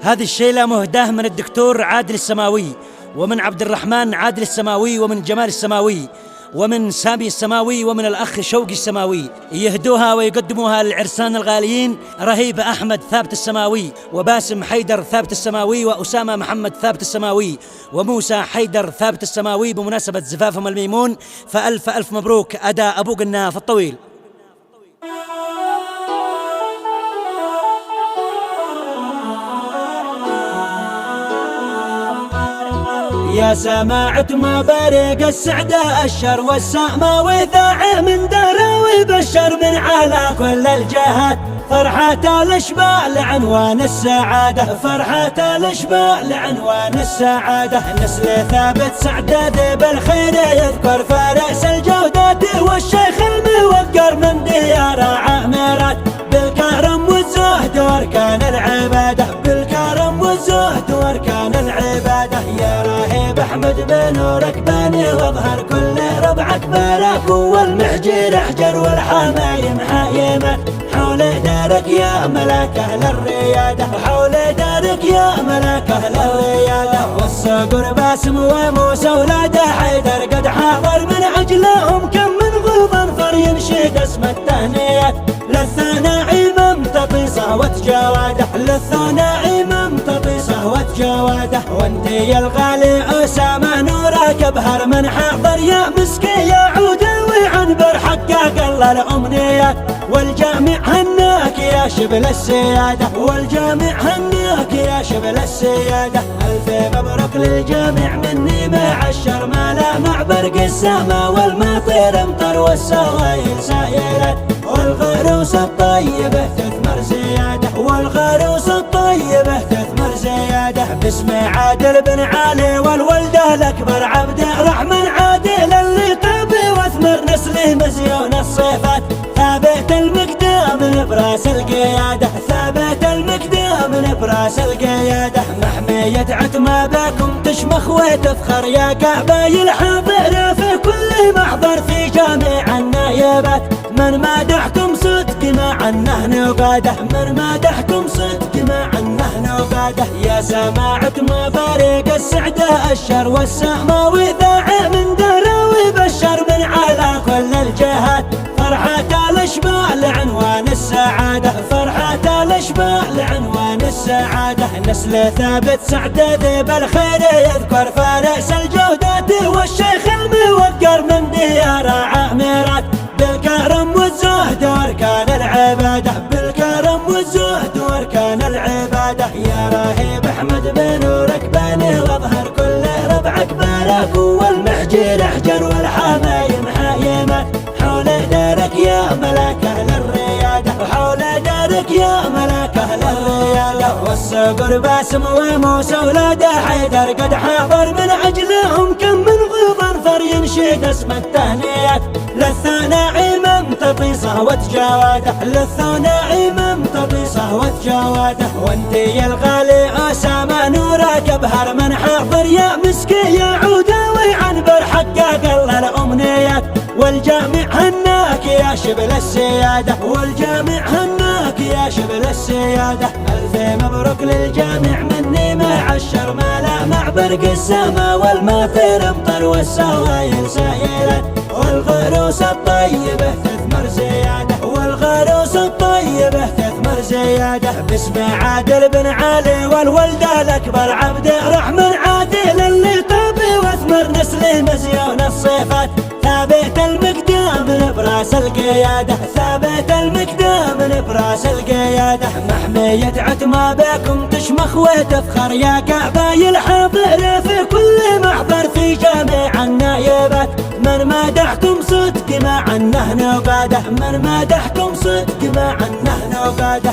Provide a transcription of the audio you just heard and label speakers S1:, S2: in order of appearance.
S1: هذه الشيلة مهداة من الدكتور عادل السماوي، ومن عبد الرحمن عادل السماوي، ومن جمال السماوي، ومن سامي السماوي، ومن الأخ شوقي السماوي. يهدوها ويقدموها للعرسان الغاليين رهيب أحمد ثابت السماوي، وباسم حيدر ثابت السماوي، وأسامة محمد ثابت السماوي، وموسى حيدر ثابت السماوي بمناسبة زفافهم الميمون. فألف ألف مبروك أداء أبو قناف الطويل. يا سماعة مبارك السعداء الشر والسماوي ذاع من دراوي بشر من على كل الجهات. فرحة الاشباع لعنوان السعادة، فرحة الاشباع لعنوان السعادة. نسل ثابت سعداد بالخير يذكر فارس الجودات، والشيخ الموقر من ديار عامرات. بالكرم والزهد واركان العبادة، بالكرم والزهد واركان العبادة. يا راهب احمد بنورك باني واظهر كل ربعك بارك، والمحجر احجر والحمايم حايمة حول دارك يا ملاك اهل الريادة، حول دارك يا ملاك اهل الريادة. والصقر باسم وموسى ولاد حيدر قد حاضر من عجلهم، كم من غضنفر ينشد اسم التهنيات. للثناء ممتطي صهوة جواده، للثناء ممتطي صهوة جواده. وانتي الغالي أسامة نورك بهر من حاضر يا مسكي يا عوداوي عنبر حقق الله الأمنيات. والجامع هناك يا شبل السيادة، والجامع هناك يا شبل السيادة. ألف مبروك للجامع مني مع الشر ما لا مع برق السما والمطير امطر والسوايل سايلات. والغروس الطيبة تثمر زيادة، والغروس الطيبة تثمر زيادة. باسم عادل بن علي والولده الأكبر عبد الرحمن عادل اللي طاب واثمر نسله مزيون الصفات. ثابت المقدام براس القيادة، ثابت المقدام براس القيادة. محمية عتمة بكم تشمخ وتفخر يا قبايل حاضر في كل محضر في جامع النايبات. من مدحكم صدق مع انه نقاده، من مدحكم صدق مع انه نقاده. يا سماعة مبارك السعداء الشر والسماوي ذاع من دراوي بشر من على كل الجهات. فرحة الاشباع لعنوان السعادة، فرحة الاشباع لعنوان السعادة. نسل ثابت سعداد بالخير يذكر فارس الجودات، والشيخ الموقر من ديار عامرات. بالكرم والزهد واركان العبادة، بالكرم والزهد واركان العبادة. يا راهب احمد بنورك باني واظهر كل ربعك بارك، والمحجر احجر والحمايم حايمة حول دارك يا ملاك اهل الريادة، وحول دارك يا ملاك اهل الريادة. والصقر باسم وموسى ولاد حيدر قد حاضر من عجلهم، كم من غضنفر ينشد اسم التهنيات. للثناء ممتطي صهوة جواده، للثناء ممتطي صهوة جواده. وانتي الغالي أسامة نورك بهر من حاضر يا مسكي يا عوداوي عنبر حقق الله الأمنيات. والجامع هناك يا شبل السيادة، والجامع هناك يا شبل السيادة. ألف مبروك للجامع مني مع الشر ما لا مع برق السما والمطير امطر والسوايل سايلات. والغروس الطيبة تثمر زيادة، والغروس الطيبة تثمر زيادة. باسم عادل بن علي والولده الأكبر عبد الرحمن عادل اللي طاب واثمر نسله مزيون الصفات. ثابت المقدام براس القيادة، ثابت المقدام براس القيادة. محمية عتمة بكم تشمخ وتفخر يا قبايل حاضر في كل محضر في جامع النايبات. من مدحكم صدق مع انه نقاده، من مدحكم صدق مع انه نقاده.